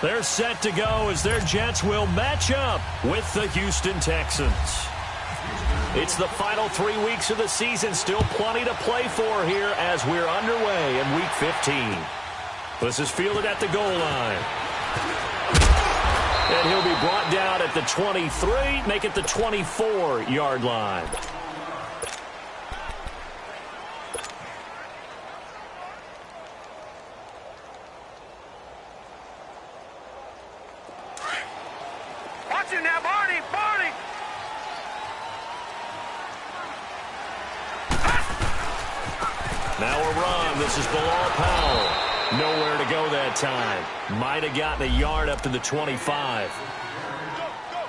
They're set to go as their Jets will match up with the Houston Texans. It's the final 3 weeks of the season. Still plenty to play for here as we're underway in Week 15. This is fielded at the goal line. And he'll be brought down at the 23, make it the 24-yard line. Watch it now, Barney! Barney! Now a run. This is Bilal Powell. Nowhere to go that time. Might have gotten a yard up to the 25.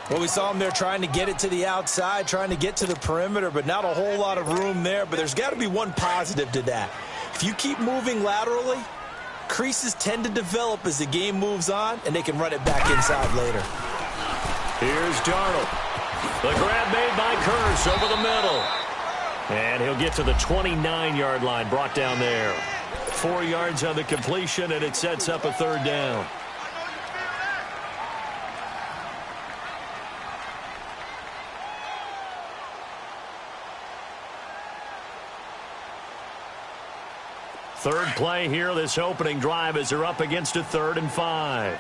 Well, we saw him there trying to get it to the outside, trying to get to the perimeter, but not a whole lot of room there. But there's got to be one positive to that. If you keep moving laterally, creases tend to develop as the game moves on, and they can run it back inside later. Here's Darnold. The grab made by Curse over the middle. And he'll get to the 29-yard line, brought down there. 4 yards on the completion, and it sets up a third down. Third play here, this opening drive, as they're up against a 3rd and 5.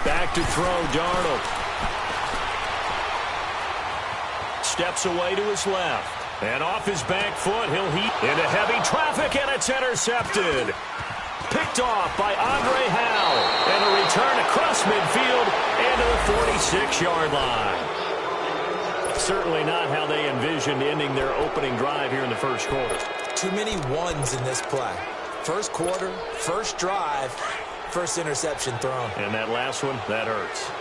Back to throw, Darnold. Steps away to his left. And off his back foot, he'll heat into heavy traffic, and it's intercepted. Picked off by Andre Howe. And a return across midfield and to the 46-yard line. Certainly not how they envisioned ending their opening drive here in the first quarter. Too many ones in this play. First quarter, first drive, first interception thrown. And that last one, that hurts.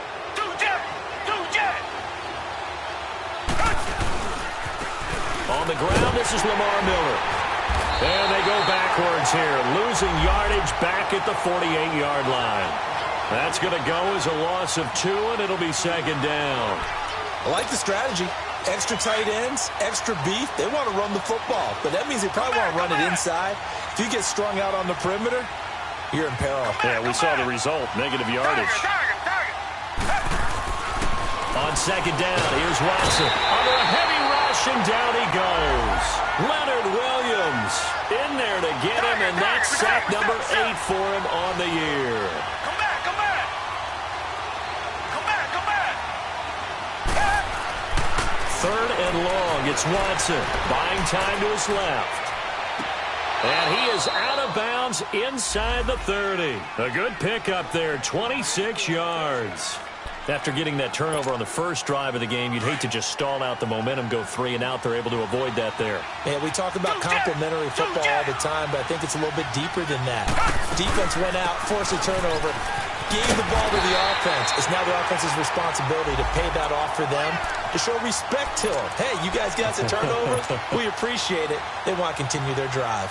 On the ground, this is Lamar Miller. And they go backwards here, losing yardage back at the 48-yard line. That's going to go as a loss of 2, and it'll be 2nd down. I like the strategy. Extra tight ends, extra beef. They want to run the football, but that means they probably want to run it inside. If you get strung out on the perimeter, you're in peril. Yeah, we saw the result, negative yardage. On 2nd down, here's Watson. Under a heavy rush, and down he goes. Leonard Williams in there to get him, and that's sack number 8 for him on the year. Come back, come back! Come back, come back! 3rd and long, it's Watson. Buying time to his left. And he is out of bounds inside the 30. A good pickup there, 26 yards. After getting that turnover on the first drive of the game, you'd hate to just stall out the momentum, go 3 and out. They're able to avoid that there. Yeah, we talk about complementary football all the time, but I think it's a little bit deeper than that. Defense went out, forced a turnover, gave the ball to the offense. It's now the offense's responsibility to pay that off for them, to show respect to them. Hey, you guys got some turnovers? We appreciate it. They want to continue their drive.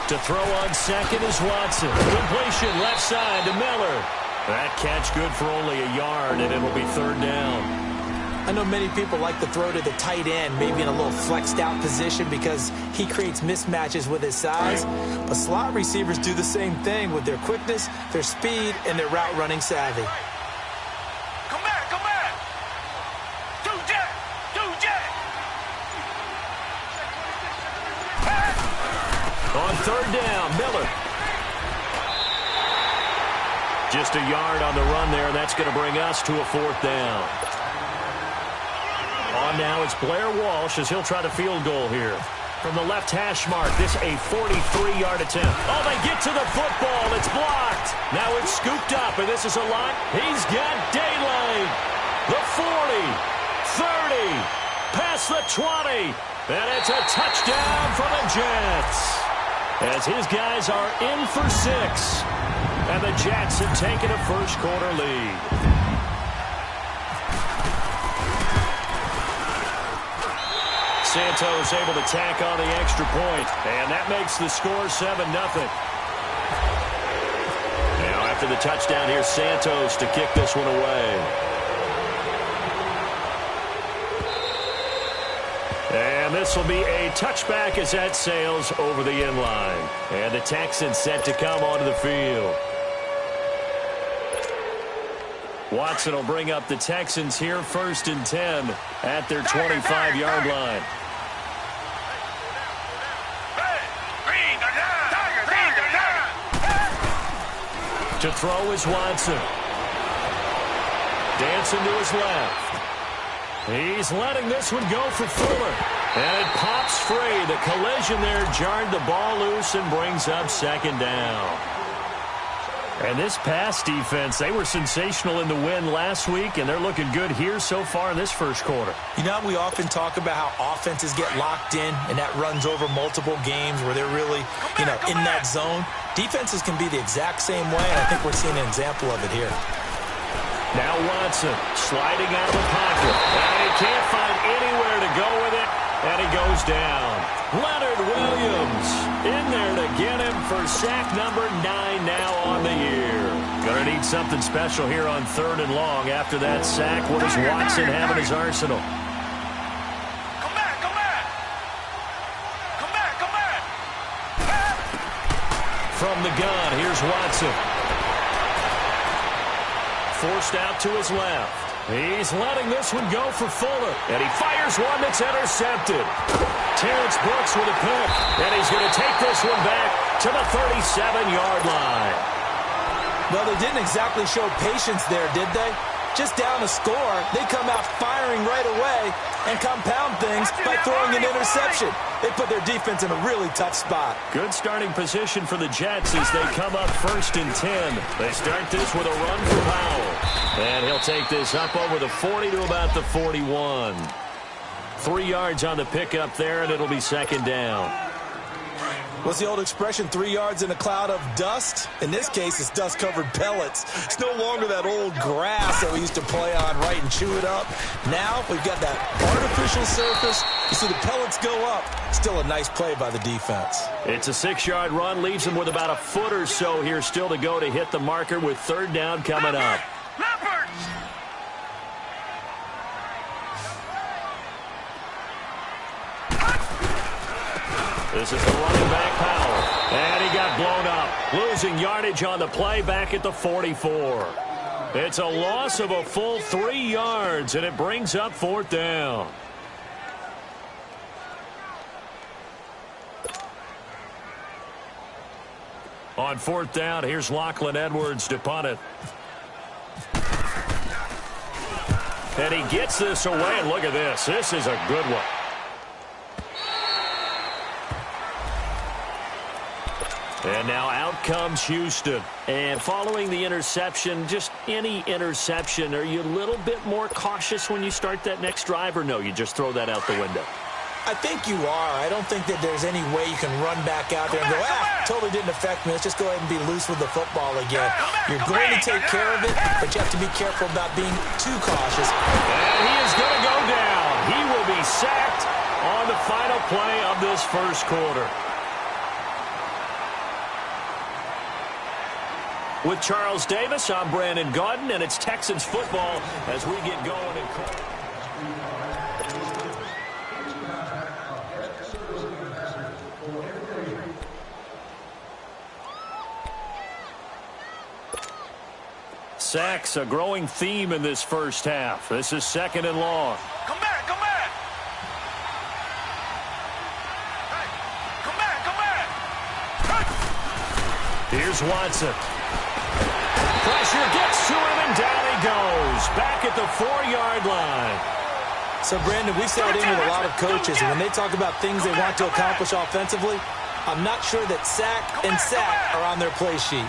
To throw on 2nd is Watson. Completion left side to Miller. That catch good for only a yard, and it'll be 3rd down. I know many people like to throw to the tight end, maybe in a little flexed out position because he creates mismatches with his size. But slot receivers do the same thing with their quickness, their speed, and their route running savvy. Come back, come back! Two jet! On 3rd down, Miller. Just a yard on the run there, and that's going to bring us to a 4th down. On now, it's Blair Walsh as he'll try to field goal here. From the left hash mark, this a 43-yard attempt. Oh, they get to the football. It's blocked. Now it's scooped up, and this is a lot. He's got daylight. The 40, 30, past the 20, and it's a touchdown for the Jets. As his guys are in for 6, and the Jets have taken a first-quarter lead. Santos able to tack on the extra point, and that makes the score 7-0. after the touchdown. Here's Santos to kick this one away. And this will be a touchback as that sails over the end line. And the Texans set to come onto the field. Watson will bring up the Texans here, 1st and 10 at their 25-yard line. To throw is Watson. Dancing to his left. He's letting this one go for Fuller. And it pops free. The collision there jarred the ball loose and brings up 2nd down. And this pass defense, they were sensational in the win last week, and they're looking good here so far in this first quarter. You know, we often talk about how offenses get locked in, and that runs over multiple games where they're really, in that zone. Defenses can be the exact same way, and I think we're seeing an example of it here. Now Watson sliding out of the pocket. And he can't find anywhere to go with it. And he goes down. Leonard Williams in there to get him for sack number 9 now on the year. Going to need something special here on 3rd and long after that sack. What does Watson have in his arsenal? Come back, come back. Come back, come back. From the gun, here's Watson. Forced out to his left. He's letting this one go for Fuller. And he fires one that's intercepted. Terrence Brooks with a pick. And he's going to take this one back to the 37-yard line. Well, they didn't exactly show patience there, did they? Just down a score, they come out firing right away and compound things by throwing an interception. They put their defense in a really tough spot. Good starting position for the Jets as they come up 1st and 10. They start this with a run for Powell. And he'll take this up over the 40 to about the 41. 3 yards on the pickup there, and it'll be 2nd down. What's the old expression, 3 yards in a cloud of dust? In this case, it's dust-covered pellets. It's no longer that old grass that we used to play on, right, and chew it up. Now we've got that artificial surface. You see the pellets go up. Still a nice play by the defense. It's a 6-yard run. Leaves him with about a foot or so here still to go to hit the marker with 3rd down coming up. This is the running back, Powell. And he got blown up. Losing yardage on the play back at the 44. It's a loss of a full 3 yards, and it brings up 4th down. On 4th down, here's Lachlan Edwards to punt it. And he gets this away, and look at this. This is a good one. And now out comes Houston. And following the interception, just any interception, are you a little bit more cautious when you start that next drive, or no, you just throw that out the window? I think you are. I don't think that there's any way you can run back out there and go, totally didn't affect me. Let's just go ahead and be loose with the football again. You're going to take care of it, but you have to be careful about being too cautious. And he is going to go down. He will be sacked on the final play of this first quarter. With Charles Davis, I'm Brandon Gaudin, and it's Texans football as we get going. Sacks, a growing theme in this first half. This is 2nd and long. Come back, come back. Hey, come back, come back. Here's Watson. Pressure gets to him, and down he goes. Back at the 4-yard line. So, Brandon, we sat in with a lot of coaches, and when they talk about things they want to accomplish offensively, I'm not sure that sack and sack are on their play sheet.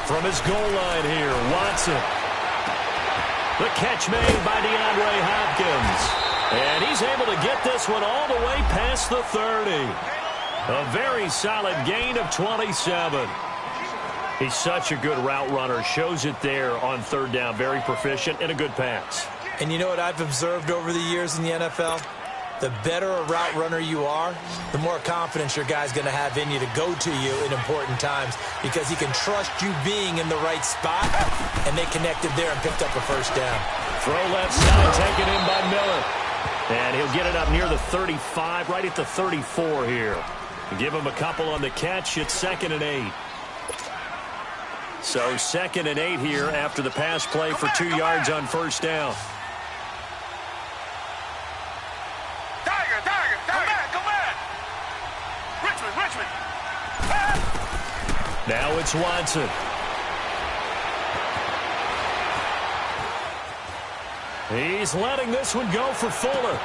From his goal line here, Watson. The catch made by DeAndre Hopkins. And he's able to get this one all the way past the 30. A very solid gain of 27. He's such a good route runner. Shows it there on 3rd down. Very proficient and a good pass. And you know what I've observed over the years in the NFL? The better a route runner you are, the more confidence your guy's going to have in you to go to you in important times because he can trust you being in the right spot, and they connected there and picked up a first down. Throw left side, taken in by Miller. And he'll get it up near the 35, right at the 34 here. Give him a couple on the catch. It's 2nd and 8. So 2nd and 8 here after the pass play for 2 yards on first down. Now it's Watson. He's letting this one go for Fuller.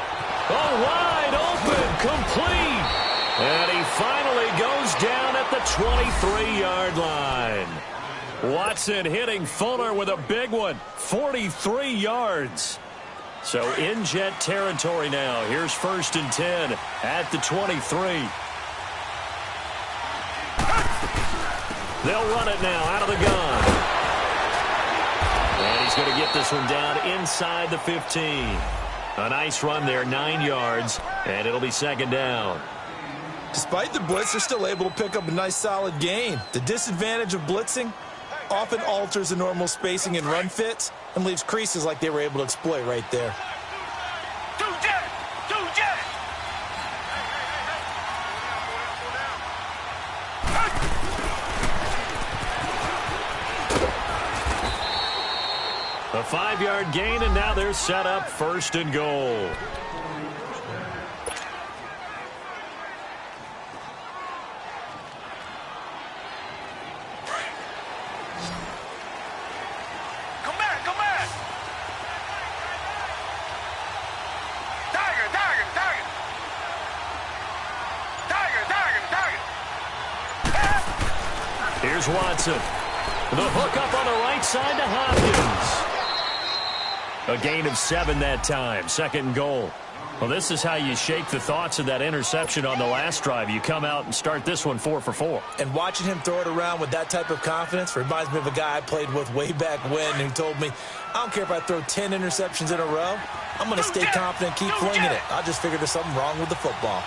Oh, wide open, complete. And he finally goes down at the 23-yard line. Watson hitting Fuller with a big one, 43 yards. So in Jet territory now. Here's 1st and 10 at the 23. They'll run it now out of the gun. And he's going to get this one down inside the 15. A nice run there, 9 yards, and it'll be 2nd down. Despite the blitz, they're still able to pick up a nice solid gain. The disadvantage of blitzing often alters the normal spacing and run fits and leaves creases like they were able to exploit right there. A 5-yard gain, and now they're set up 1st and goal. Come back. Tiger. Here's Watson. The hook up on the right side to Hopkins. A gain of 7 that time, 2nd and goal. Well, this is how you shake the thoughts of that interception on the last drive. You come out and start this one 4 for 4. And watching him throw it around with that type of confidence reminds me of a guy I played with way back when who told me, I don't care if I throw 10 interceptions in a row. I'm going to stay confident, keep flinging it. I just figured there's something wrong with the football.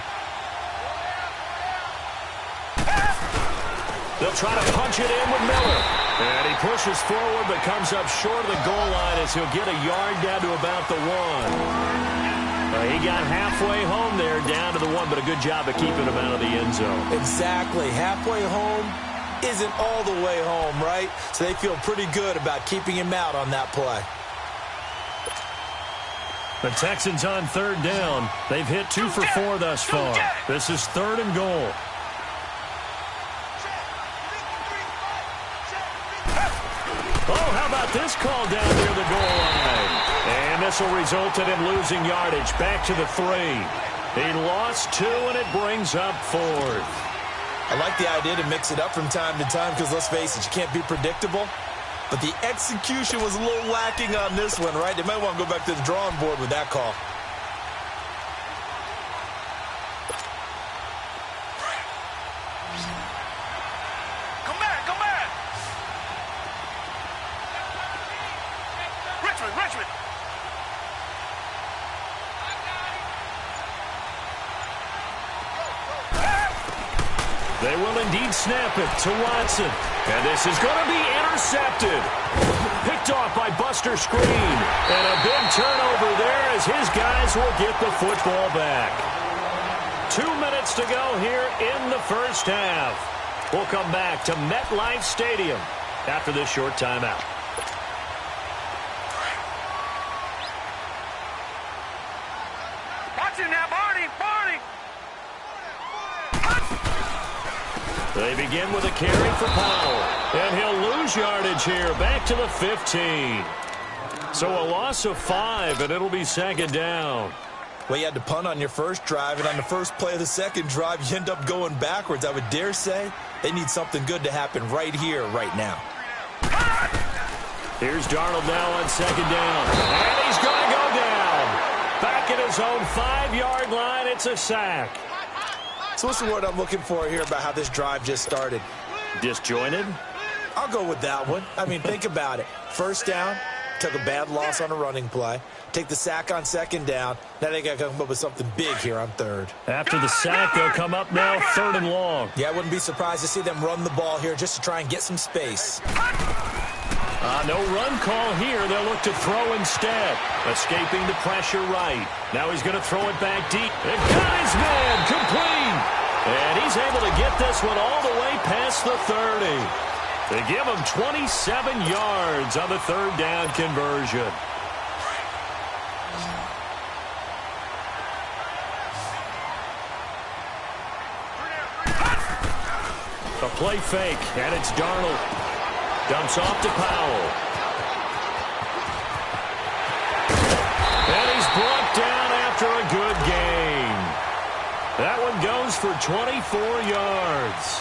They'll try to punch it in with Miller. And he pushes forward but comes up short of the goal line as he'll get a yard down to about the 1. He got halfway home there, down to the 1, but a good job of keeping him out of the end zone. Exactly. Halfway home isn't all the way home, right? So they feel pretty good about keeping him out on that play. The Texans on 3rd down. They've hit 2 for 4 thus far. This is 3rd and goal. Oh, how about this call down near the goal line? And this will result in him losing yardage back to the 3. He lost 2, and it brings up 4th. I like the idea to mix it up from time to time because, let's face it, you can't be predictable. But the execution was a little lacking on this one, right? They might want to go back to the drawing board with that call. Richmond. They will indeed snap it to Watson. And this is going to be intercepted. Picked off by Buster Screen. And a big turnover there as his guys will get the football back. 2 minutes to go here in the first half. We'll come back to MetLife Stadium after this short timeout. Watch it now, Barney. They begin with a carry for Powell. And he'll lose yardage here, back to the 15. So a loss of 5, and it'll be second down. Well, you had to punt on your first drive, and on the first play of the second drive, you end up going backwards. I would dare say they need something good to happen right here, right now. Here's Darnold now on second down. And he's going to go down. Back at his own 5-yard line, it's a sack. So what's the word I'm looking for here about how this drive just started? Disjointed? I'll go with that one. I mean, think about it. First down, took a bad loss on a running play. take the sack on second down. Now they got to come up with something big here on third. After the sack, they'll come up now third and long. Yeah, I wouldn't be surprised to see them run the ball here just to try and get some space. No run call here. They'll look to throw instead. Escaping the pressure right. Now he's going to throw it back deep. And got his man complete. And he's able to get this one all the way past the 30. They give him 27 yards on the third down conversion. A play fake, and it's Darnold. Dumps off to Powell. And he's brought down after a good gain. That one goes for 24 yards.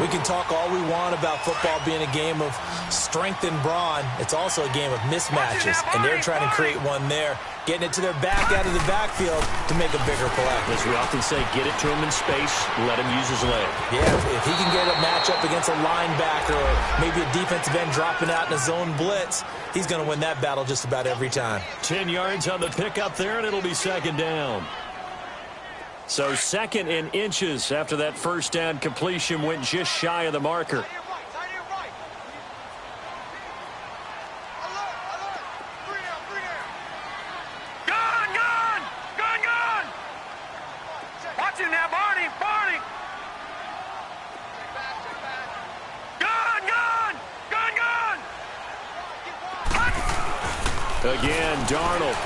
We can talk all we want about football being a game of strength and brawn. It's also a game of mismatches, and they're trying to create one there, getting it to their back out of the backfield to make a bigger play. As we often say, get it to him in space, let him use his leg. Yeah, if he can get a matchup against a linebacker or maybe a defensive end dropping out in a zone blitz, he's going to win that battle just about every time. 10 yards on the pickup there, and it'll be second down. So second in inches after that first down completion went just shy of the marker. Watch him now, Barney! Barney! Gun! Again, Darnold.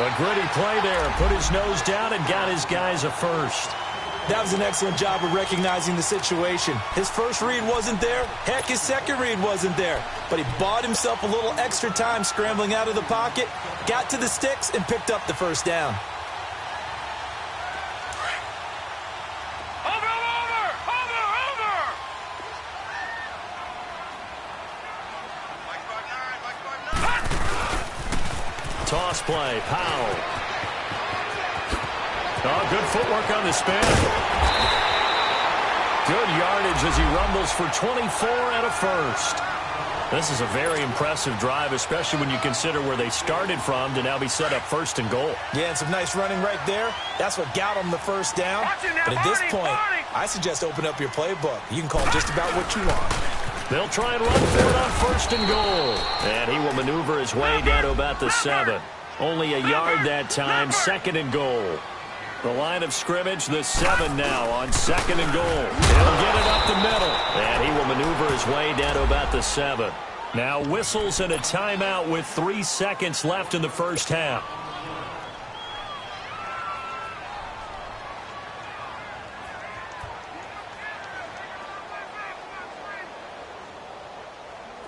A gritty play there. Put his nose down and got his guys a first. That was an excellent job of recognizing the situation. His first read wasn't there. Heck, his second read wasn't there. But he bought himself a little extra time scrambling out of the pocket, got to the sticks, and picked up the first down. Toss play, Powell. Oh, good footwork on the spin. Good yardage as he rumbles for 24 and a first. This is a very impressive drive, especially when you consider where they started from to now be set up first and goal. Yeah, and some nice running right there. That's what got him the first down. But at this point, I suggest open up your playbook. You can call just about what you want. They'll try and run for it on first and goal. And he will maneuver his way down to about the 7. Only a yard that time, second and goal. The line of scrimmage, the 7 now on second and goal. He'll get it up the middle. And he will maneuver his way down to about the 7. Now whistles and a timeout with 3 seconds left in the first half.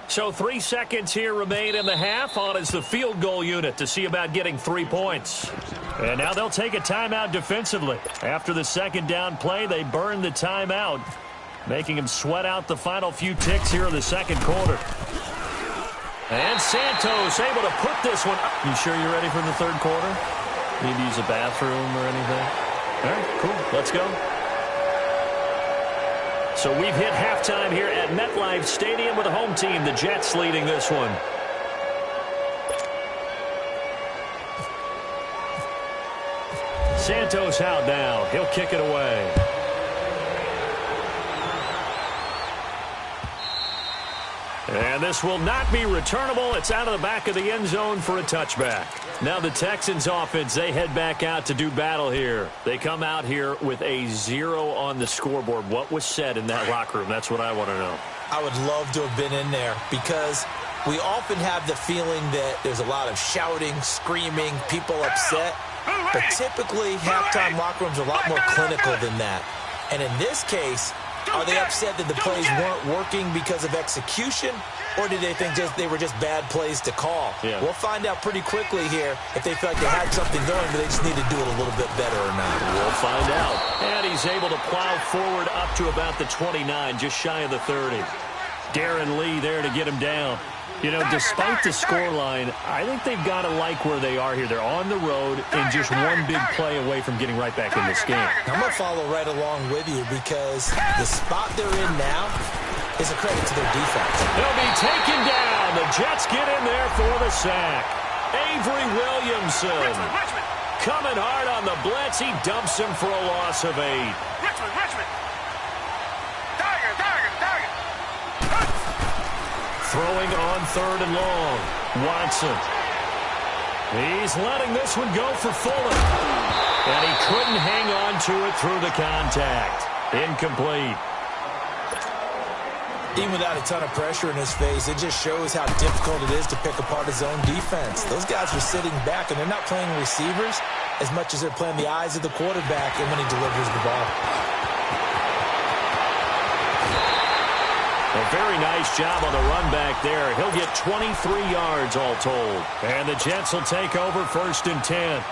So 3 seconds here remain in the half. On is the field goal unit to see about getting 3 points. And now they'll take a timeout defensively. After the second down play, they burn the timeout, making them sweat out the final few ticks here in the second quarter. And Santos able to put this one up. You sure you're ready for the third quarter? Need to use a bathroom or anything? All right, cool. Let's go. So we've hit halftime here at MetLife Stadium with the home team, the Jets, leading this one. Santos out now. He'll kick it away. And this will not be returnable. It's out of the back of the end zone for a touchback. Now the Texans offense, they head back out to do battle here. They come out here with a 0 on the scoreboard. What was said in that locker room? That's what I want to know. I would love to have been in there because we often have the feeling that there's a lot of shouting, screaming, people upset. But typically, halftime locker rooms are a lot more clinical than that. And in this case, are they upset that the plays weren't working because of execution, or did they think they were just bad plays to call? Yeah. We'll find out pretty quickly here if they feel like they had something going, but they just need to do it a little bit better or not. We'll find out. And he's able to plow forward up to about the 29, just shy of the 30. Darren Lee there to get him down. You know, despite the scoreline, I think they've got to like where they are here. They're on the road and just one big play away from getting right back in this game. I'm going to follow right along with you because the spot they're in now, is a credit to their defense. He'll be taken down. The Jets get in there for the sack. Avery Williamson coming hard on the blitz. He dumps him for a loss of 8. Richmond. Target. Throwing on 3rd and long. Watson. He's letting this one go for Fuller. And he couldn't hang on to it through the contact. Incomplete. Even without a ton of pressure in his face, it just shows how difficult it is to pick apart his own defense. Those guys are sitting back, and they're not playing receivers as much as they're playing the eyes of the quarterback and when he delivers the ball. A very nice job on the run back there. He'll get 23 yards all told. And the Jets will take over 1st and 10.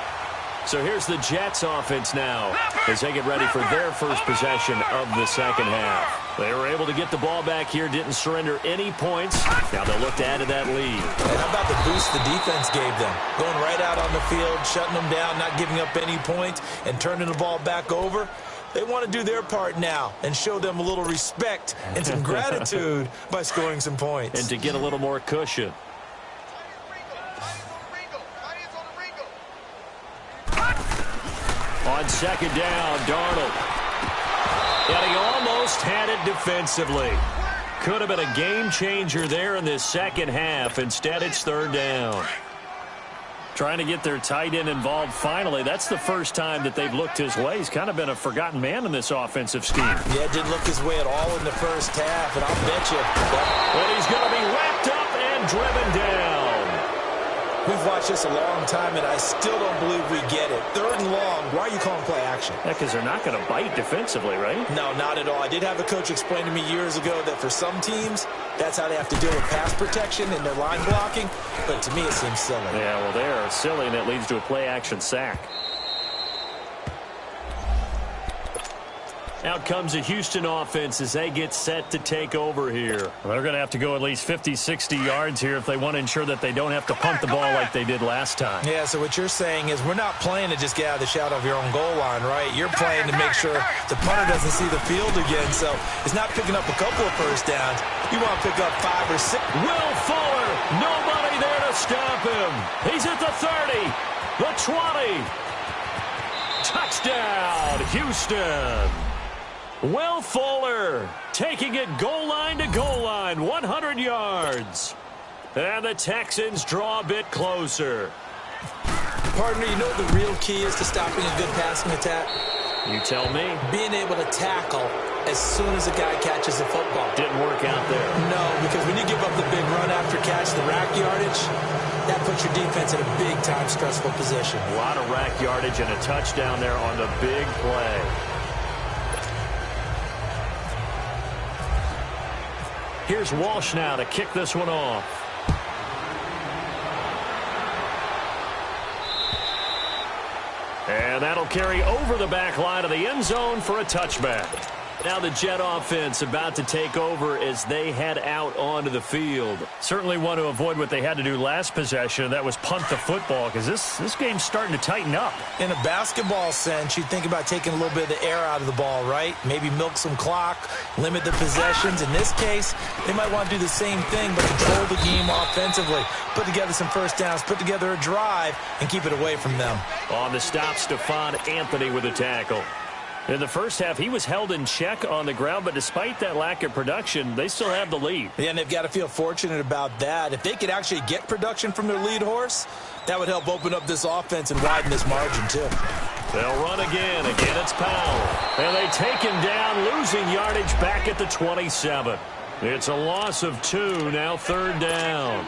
So here's the Jets offense now as they get ready for their first possession of the second half. They were able to get the ball back here, didn't surrender any points. Now they'll look to add to that lead. And how about the boost the defense gave them? Going right out on the field, shutting them down, not giving up any points, and turning the ball back over. They want to do their part now and show them a little respect and some gratitude by scoring some points. And to get a little more cushion. On 2nd down, Darnold. And he almost had it defensively. Could have been a game changer there in this second half. Instead, it's 3rd down. Trying to get their tight end involved finally. That's the first time that they've looked his way. He's kind of been a forgotten man in this offensive scheme. Yeah, didn't look his way at all in the first half, and I'll bet you. But he's going to be wrapped up and driven down. We've watched this a long time, and I still don't believe we get it. 3rd and long, why are you calling play action? Yeah, because they're not going to bite defensively, right? No, not at all. I did have a coach explain to me years ago that for some teams, that's how they have to deal with pass protection and their line blocking. But to me, it seems silly. Yeah, well, they're silly, and it leads to a play action sack. Out comes the Houston offense as they get set to take over here. Well, they're going to have to go at least 50, 60 yards here if they want to ensure that they don't have to punt the ball like they did last time. Yeah, so what you're saying is we're not playing to just get out of the shadow of your own goal line, right? You're playing to make sure the punter doesn't see the field again. So it's not picking up a couple of first downs. You want to pick up 5 or 6. Will Fuller, nobody there to stop him. He's at the 30, the 20. Touchdown, Houston. Will Fuller taking it goal line to goal line, 100 yards. And the Texans draw a bit closer. Partner, you know what the real key is to stopping a good passing attack? You tell me. Being able to tackle as soon as a guy catches the football. Didn't work out there. No, because when you give up the big run after catch, the rack yardage, that puts your defense in a big-time stressful position. A lot of rack yardage and a touchdown there on the big play. Here's Walsh now to kick this one off. And that'll carry over the back line of the end zone for a touchback. Now the Jet offense about to take over as they head out onto the field. Certainly want to avoid what they had to do last possession. That was punt the football because this game's starting to tighten up. In a basketball sense, you think about taking a little bit of the air out of the ball, right? Maybe milk some clock, limit the possessions. In this case, they might want to do the same thing but control the game offensively. Put together some first downs, put together a drive, and keep it away from them. On the stop, Stephon Anthony with a tackle. In the first half, he was held in check on the ground, but despite that lack of production, they still have the lead. Yeah, and they've got to feel fortunate about that. If they could actually get production from their lead horse, that would help open up this offense and widen this margin, too. They'll run again. Again, it's Powell. And they take him down, losing yardage back at the 27. It's a loss of 2, now 3rd down.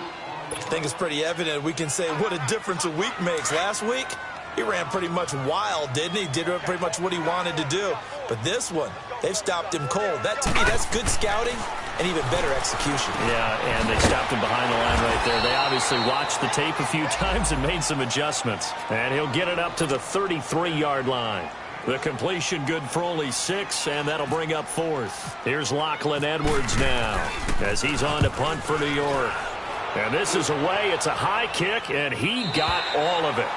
I think it's pretty evident. We can say what a difference a week makes. Last week, he ran pretty much wild, didn't he? Did pretty much what he wanted to do. But this one, they've stopped him cold. That, to me, that's good scouting and even better execution. Yeah, and they stopped him behind the line right there. They obviously watched the tape a few times and made some adjustments. And he'll get it up to the 33-yard line. The completion good for only 6, and that'll bring up 4th. Here's Lachlan Edwards now as he's on to punt for New York. And this is away. It's a high kick, and he got all of it.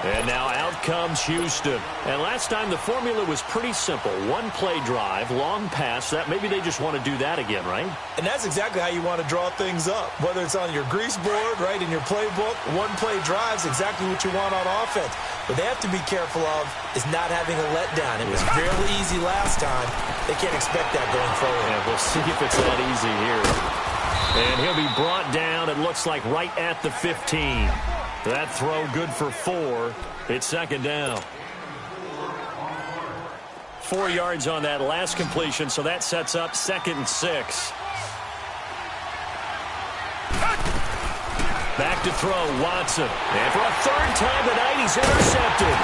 And now out comes Houston. And last time the formula was pretty simple. One play drive, long pass. That maybe they just want to do that again, right? And that's exactly how you want to draw things up. Whether it's on your grease board, right, in your playbook, one play drive is exactly what you want on offense. What they have to be careful of is not having a letdown. It was fairly easy last time. They can't expect that going forward. Yeah, we'll see if it's that easy here. And he'll be brought down, it looks like, right at the 15. That throw good for 4. It's second down. 4 yards on that last completion, so that sets up 2nd and 6. Back to throw, Watson. And for a 3rd time tonight, he's intercepted.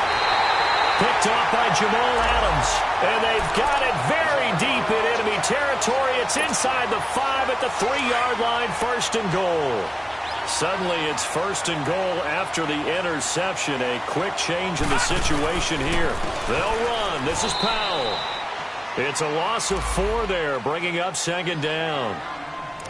Picked off by Jamal Adams. And they've got it very deep in enemy territory. It's inside the 5 at the 3-yard line, 1st and goal. Suddenly, it's 1st and goal after the interception. A quick change in the situation here. They'll run. This is Powell. It's a loss of 4 there, bringing up 2nd down.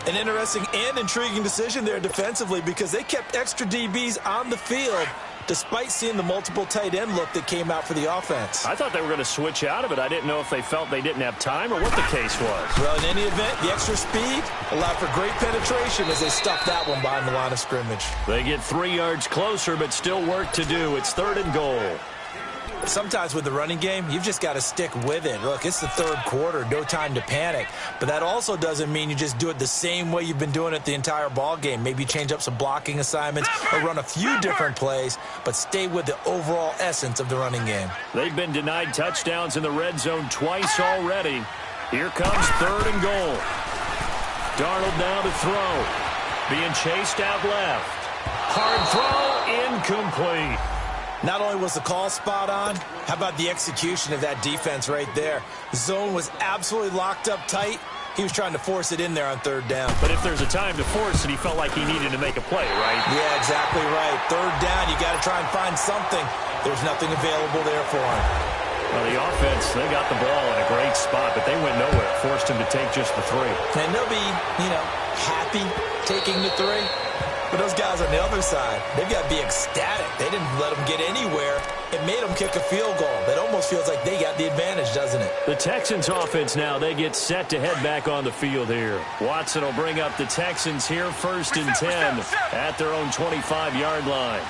An interesting and intriguing decision there defensively because they kept extra DBs on the field despite seeing the multiple tight end look that came out for the offense. I thought they were going to switch out of it. I didn't know if they felt they didn't have time or what the case was. Well, in any event, the extra speed allowed for great penetration as they stuffed that one behind the line of scrimmage. They get 3 yards closer, but still work to do. It's 3rd and goal. Sometimes with the running game, you've just got to stick with it. Look, it's the 3rd quarter, no time to panic. But that also doesn't mean you just do it the same way you've been doing it the entire ball game. Maybe change up some blocking assignments or run a few different plays, but stay with the overall essence of the running game. They've been denied touchdowns in the red zone twice already. Here comes 3rd and goal. Darnold now to throw. Being chased out left. Hard throw, incomplete. Not only was the call spot on, how about the execution of that defense right there? The zone was absolutely locked up tight. He was trying to force it in there on 3rd down. But if there's a time to force it, he felt like he needed to make a play, right? Yeah, exactly right. 3rd down, you got to try and find something. There's nothing available there for him. Well, the offense, they got the ball in a great spot, but they went nowhere. Forced him to take just the 3. And they'll be, happy taking the 3. But those guys on the other side, they've got to be ecstatic. They didn't let them get anywhere. It made them kick a field goal. That almost feels like they got the advantage, doesn't it? The Texans offense now, they get set to head back on the field here. Watson will bring up the Texans here 1st and 10 at their own 25-yard line.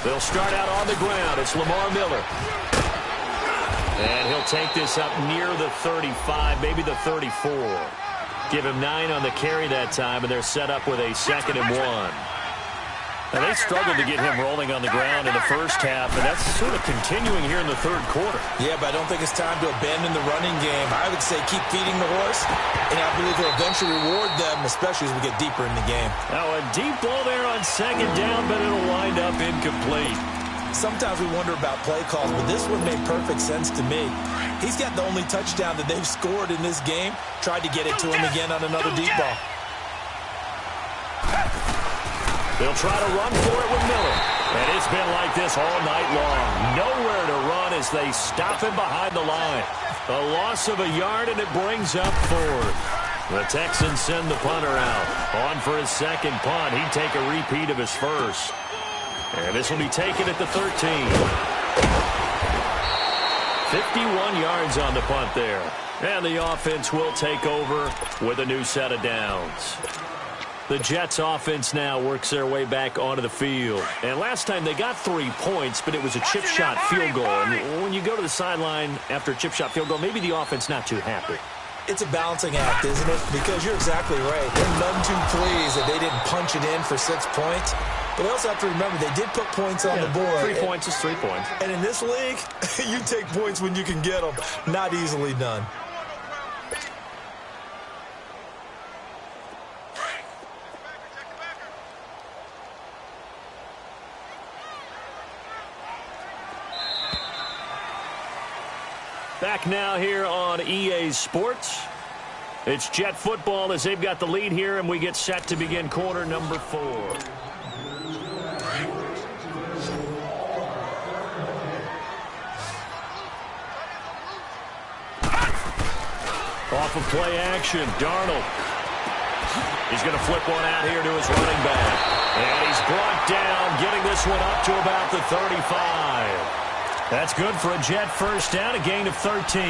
They'll start out on the ground. It's Lamar Miller. And he'll take this up near the 35, maybe the 34. Give him 9 on the carry that time, and they're set up with a 2nd and 1. Now, they struggled to get him rolling on the ground in the first half, and that's sort of continuing here in the 3rd quarter. Yeah, but I don't think it's time to abandon the running game. I would say keep feeding the horse, and I believe he'll eventually reward them, especially as we get deeper in the game. Now, a deep ball there on 2nd down, but it'll wind up incomplete. Sometimes we wonder about play calls, but this one made perfect sense to me. He's got the only touchdown that they've scored in this game. Tried to get it to him again on another deep ball. They'll try to run for it with Miller. And it's been like this all night long. Nowhere to run as they stop him behind the line. A loss of a yard, and it brings up 4th. The Texans send the punter out. On for his 2nd punt. He'd take a repeat of his 1st. And this will be taken at the 13. 51 yards on the punt there. And the offense will take over with a new set of downs. The Jets offense now works their way back onto the field. And last time they got 3 points, but it was a chip shot field goal. And when you go to the sideline after a chip shot field goal, maybe the offense not too happy. It's a balancing act, isn't it? Because you're exactly right. They're none too pleased that they didn't punch it in for 6 points. But they also have to remember they did put points on the board. 3 points is 3 points. And in this league, you take points when you can get them. Not easily done. Back now here on EA Sports. It's Jet football as they've got the lead here, and we get set to begin quarter number 4. Off of play action, Darnold. He's going to flip one out here to his running back. And he's brought down, getting this one up to about the 35. That's good for a Jet first down, a gain of 13.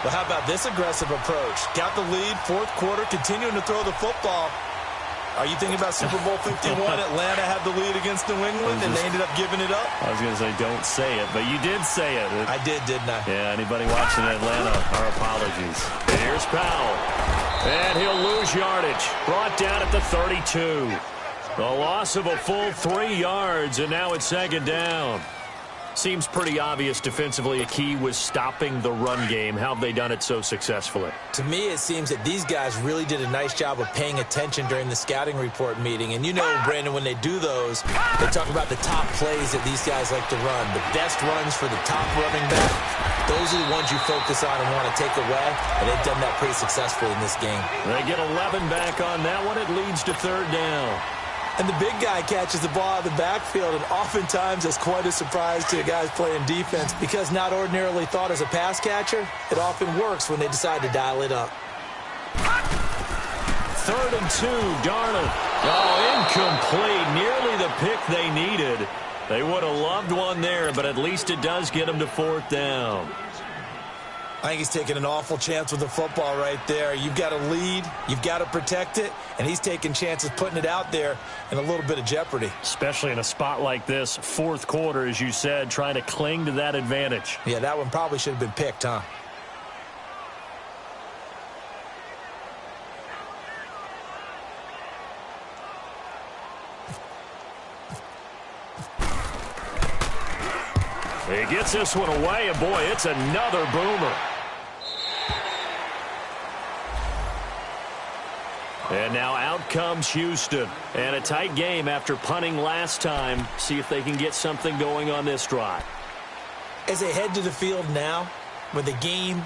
Well, how about this aggressive approach? Got the lead, fourth quarter, continuing to throw the football. Are you thinking about Super Bowl 51? Atlanta had the lead against New England, and they ended up giving it up? I was going to say, don't say it, but you did say it. I did, didn't I? Yeah, anybody watching Atlanta, our apologies. Here's Powell. And he'll lose yardage. Brought down at the 32. The loss of a full 3 yards, and now it's second down. Seems pretty obvious defensively a key was stopping the run game. How have they done it so successfully? To me, it seems that these guys really did a nice job of paying attention during the scouting report meeting. And you know, Brandon, when they do those, they talk about the top plays that these guys like to run. The best runs for the top running back, those are the ones you focus on and want to take away. And they've done that pretty successfully in this game. They get 11 back on that one. It leads to third down. And the big guy catches the ball out of the backfield, and oftentimes it's quite a surprise to the guys playing defense because not ordinarily thought as a pass catcher, it often works when they decide to dial it up. 3rd and 2, Darnold. Oh, incomplete. Nearly the pick they needed. They would have loved one there, but at least it does get them to 4th down. I think he's taking an awful chance with the football right there. You've got to lead, you've got to protect it, and he's taking chances putting it out there in a little bit of jeopardy. Especially in a spot like this, 4th quarter, as you said, trying to cling to that advantage. Yeah, that one probably should have been picked, huh? He gets this one away, and boy, it's another boomer. And now out comes Houston. And a tight game after punting last time. See if they can get something going on this drive. As they head to the field now, with the game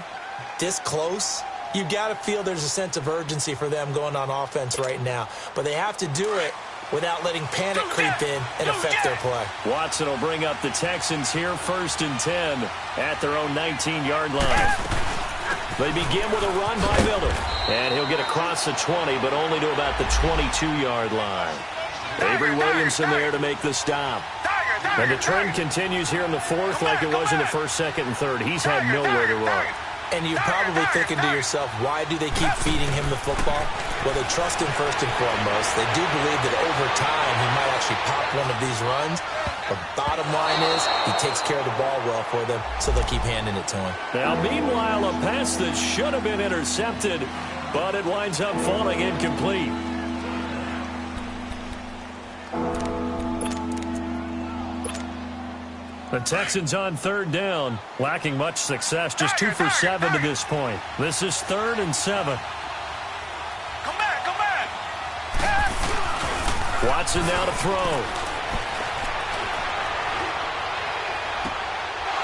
this close, you've got to feel there's a sense of urgency for them going on offense right now. But they have to do it without letting panic creep in and affect their play. Watson will bring up the Texans here, 1st and 10 at their own 19-yard line. They begin with a run by Miller. And he'll get across the 20, but only to about the 22-yard line. Avery Williamson there to make the stop. And the trend continues here in the 4th like it was in the 1st, 2nd, and 3rd. He's had nowhere to run. And you're probably thinking to yourself, why do they keep feeding him the football? Well, they trust him first and foremost. They do believe that over time he might actually pop one of these runs. The bottom line is he takes care of the ball well for them, so they'll keep handing it to him. Now, meanwhile, a pass that should have been intercepted, but it winds up falling incomplete. The Texans on 3rd down, lacking much success, just 2 for 7 to this point. This is 3rd and 7. Come back. Watson now to throw.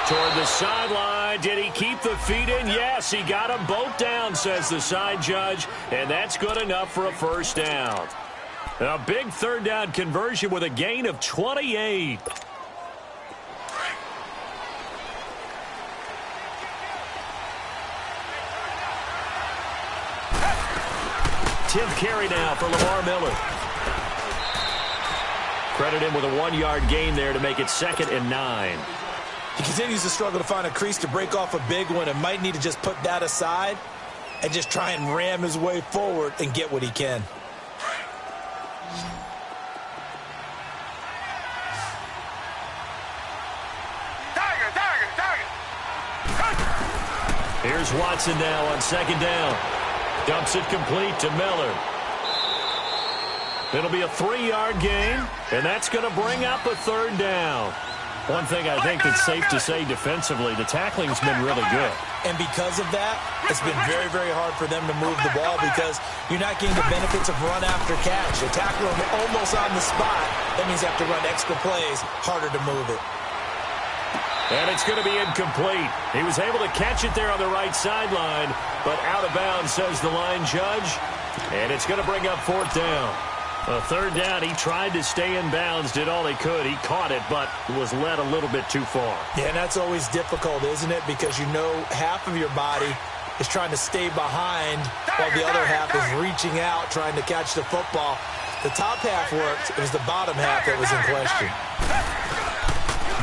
Toward the sideline. Did he keep the feet in? Yes, he got them both down, says the side judge, and that's good enough for a 1st down. A big 3rd down conversion with a gain of 28. 10th carry now for Lamar Miller. Credit him with a 1-yard gain there to make it 2nd and 9. He continues to struggle to find a crease to break off a big one and might need to just put that aside and just try and ram his way forward and get what he can. Here's Watson now on 2nd down. Dumps it complete to Miller. It'll be a 3-yard gain, and that's going to bring up a 3rd down. One thing I think that's safe to say defensively, the tackling's been really good. And because of that, it's been very, very hard for them to move the ball because you're not getting the benefits of run after catch. You tackle them almost on the spot. That means you have to run extra plays, harder to move it. And it's going to be incomplete. He was able to catch it there on the right sideline, but out of bounds, says the line judge. And it's going to bring up 4th down. A 3rd down, he tried to stay in bounds, did all he could. He caught it, but was led a little bit too far. Yeah, and that's always difficult, isn't it? Because you know half of your body is trying to stay behind while the other half is reaching out, trying to catch the football. The top half worked. It was the bottom half that was in question.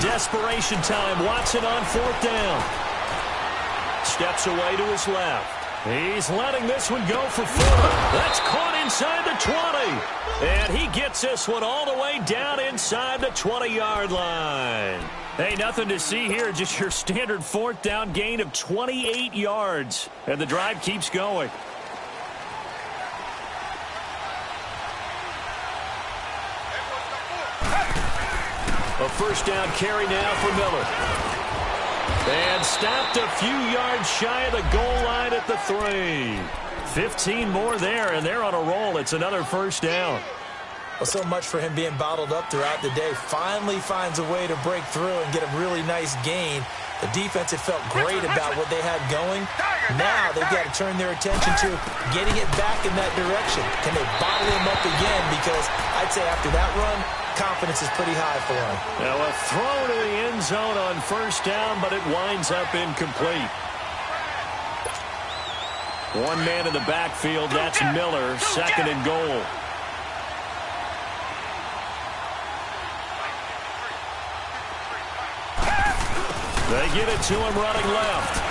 Desperation time. Watson on 4th down. Steps away to his left. He's letting this one go for 4. That's caught inside the 20. And he gets this one all the way down inside the 20-yard line. Hey, nothing to see here. Just your standard 4th down gain of 28 yards. And the drive keeps going. A 1st down carry now for Miller. And stopped a few yards shy of the goal line at the 3. 15 more there, and they're on a roll. It's another 1st down. Well, so much for him being bottled up throughout the day. Finally finds a way to break through and get a really nice gain. The defense had felt great about what they had going. Now they've got to turn their attention to getting it back in that direction. Can they bottle him up again? Because I'd say after that run, confidence is pretty high for him. Now a throw to the end zone on 1st down, but it winds up incomplete. One man in the backfield, that's Miller, 2nd and goal. They get it to him running left.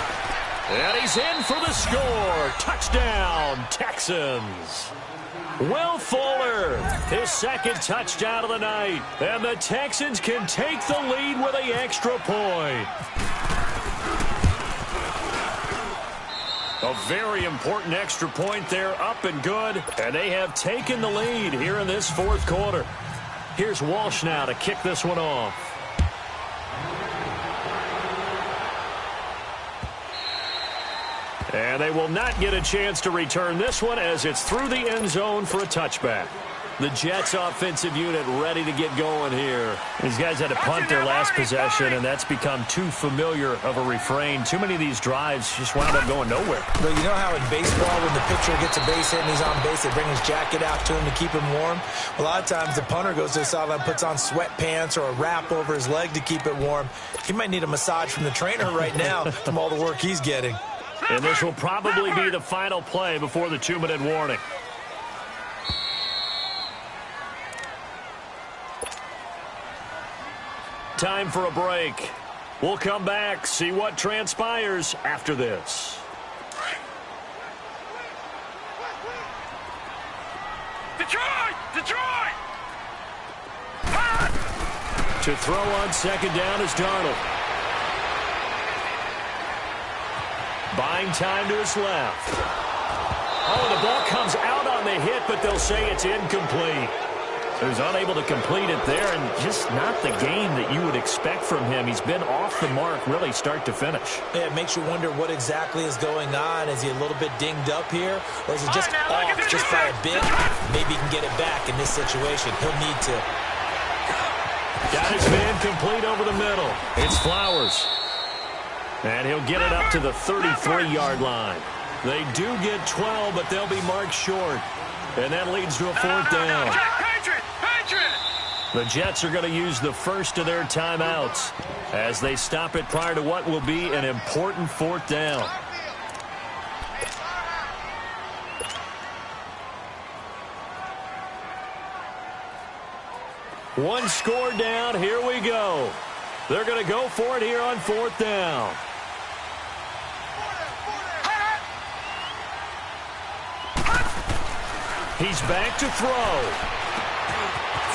And he's in for the score. Touchdown, Texans. Will Fuller, his 2nd touchdown of the night. And the Texans can take the lead with an extra point. A very important extra point there, up and good. And they have taken the lead here in this 4th quarter. Here's Walsh now to kick this one off. And they will not get a chance to return this one as it's through the end zone for a touchback. The Jets offensive unit ready to get going here. These guys had to punt their last possession, and that's become too familiar of a refrain. Too many of these drives just wound up going nowhere. But you know how in baseball, when the pitcher gets a base hit and he's on base, they bring his jacket out to him to keep him warm? A lot of times the punter goes to the sideline, puts on sweatpants or a wrap over his leg to keep it warm. He might need a massage from the trainer right now from all the work he's getting. And this will probably be the final play before the 2-minute warning. Time for a break. We'll come back, see what transpires after this. Detroit! Detroit! To throw on 2nd down is Darnold. Buying time to his left. Oh, the ball comes out on the hit, but they'll say it's incomplete. He was unable to complete it there, and just not the game that you would expect from him. He's been off the mark really start to finish. Yeah, it makes you wonder what exactly is going on. Is he a little bit dinged up here, or is it just off just by a bit? Maybe he can get it back in this situation. He'll need to. Got his man complete over the middle. It's Flowers. And he'll get it up to the 33-yard line. They do get 12, but they'll be marked short. And that leads to a 4th down. The Jets are going to use the first of their timeouts as they stop it prior to what will be an important 4th down. One score down. Here we go. They're going to go for it here on 4th down. He's back to throw.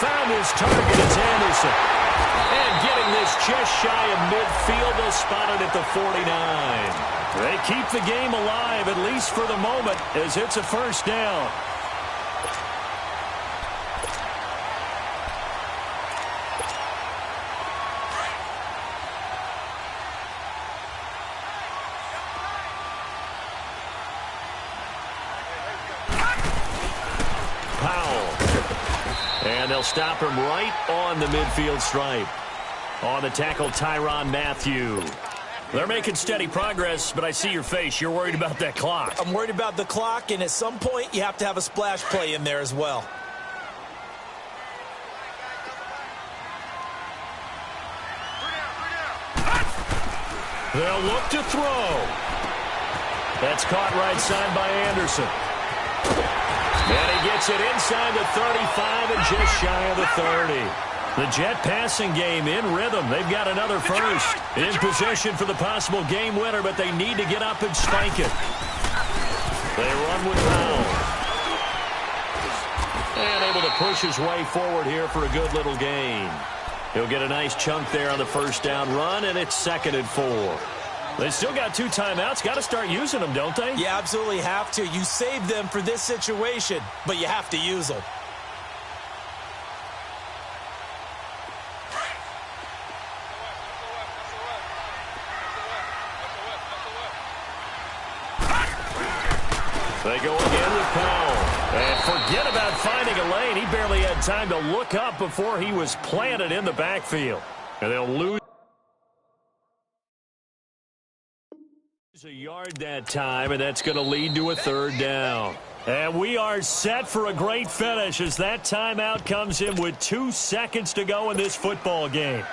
Found his target. It's Anderson. And getting this just shy of midfield. They'll spot it at the 49. They keep the game alive, at least for the moment, as it's a 1st down. And they'll stop him right on the midfield stripe. On the tackle, Tyrann Mathieu. They're making steady progress, but I see your face. You're worried about that clock. I'm worried about the clock, and at some point, you have to have a splash play in there as well. They'll look to throw. That's caught right side by Anderson. And he gets it inside the 35 and just shy of the 30. The Jet passing game in rhythm. They've got another first. In position for the possible game winner, but they need to get up and spike it. They run with Powell. And able to push his way forward here for a good little gain. He'll get a nice chunk there on the first down run, and it's 2nd and 4. They still got 2 timeouts. Got to start using them, don't they? You absolutely have to. You save them for this situation, but you have to use them. They go again with Powell. And forget about finding a lane. He barely had time to look up before he was planted in the backfield. And they'll lose a yard that time, and that's going to lead to a 3rd down. And we are set for a great finish as that timeout comes in with 2 seconds to go in this football game.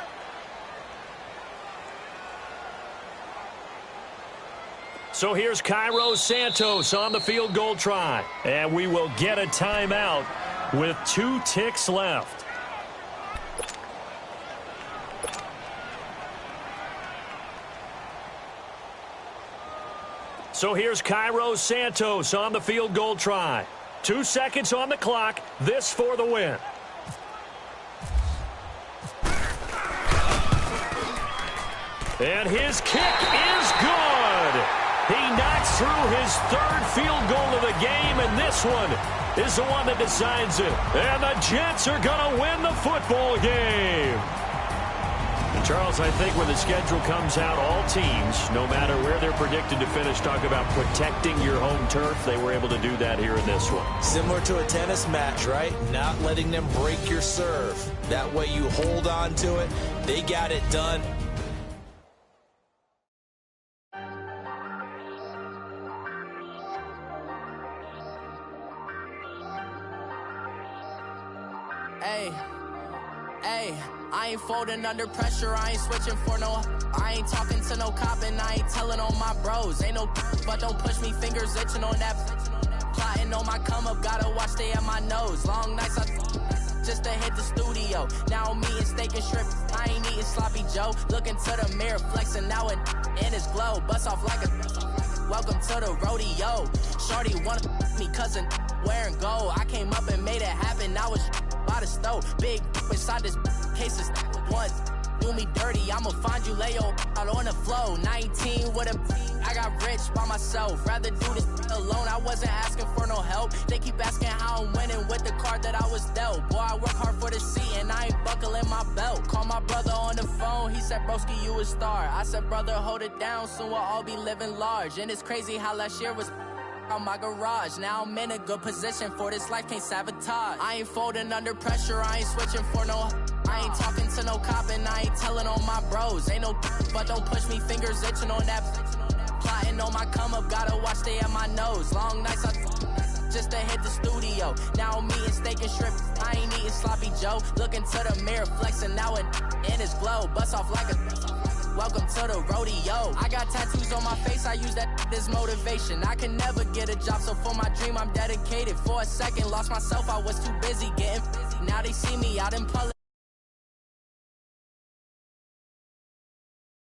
So here's Cairo Santos on the field goal try. And we will get a timeout with 2 ticks left. So here's Cairo Santos on the field goal try. 2 seconds on the clock. This for the win. And his kick is good. He knocks through his 3rd field goal of the game, and this one is the one that decides it. And the Jets are going to win the football game. And Charles, I think when the schedule comes out, all teams, no matter where they're predicted to finish, talk about protecting your home turf. They were able to do that here in this one. Similar to a tennis match, right? Not letting them break your serve. That way you hold on to it. They got it done. Hey, I ain't folding under pressure, I ain't switching for no. I ain't talking to no cop and I ain't telling on my bros. Ain't no but don't push me, fingers itching on that. Plotting on my come up, gotta watch stay at my nose. Long nights just to hit the studio. Now I'm eating steak and shrimp, I ain't eating sloppy Joe. Looking to the mirror, flexing now and in his glow. Bust off like a welcome to the rodeo. Shorty wanna me cousin wearing gold. I came up and made it happen, now it's by the stove. Big inside this cases once do me dirty. I'ma find you lay out on the floor. 19 with a I got rich by myself. Rather do this alone. I wasn't asking for no help. They keep asking how I'm winning with the card that I was dealt. Boy, I work hard for the seat and I ain't buckling my belt. Call my brother on the phone. He said, broski, you a star. I said, brother, hold it down. Soon we'll all be living large. And it's crazy how last year was on my garage. Now I'm in a good position for this life, can't sabotage. I ain't folding under pressure, I ain't switching for no. I ain't talking to no cop and I ain't telling on my bros. Ain't no but don't push me, fingers itching on that. Plotting on my come up, gotta watch stay at my nose. Long nights just to hit the studio. Now I'm eating steak and shrimp, I ain't eating sloppy Joe. Looking to the mirror, flexing now and in his glow. Bust off like a welcome to the rodeo. I got tattoos on my face, I use that as motivation. I can never get a job, so for my dream I'm dedicated. For a second, lost myself, I was too busy getting busy. Now they see me out in public.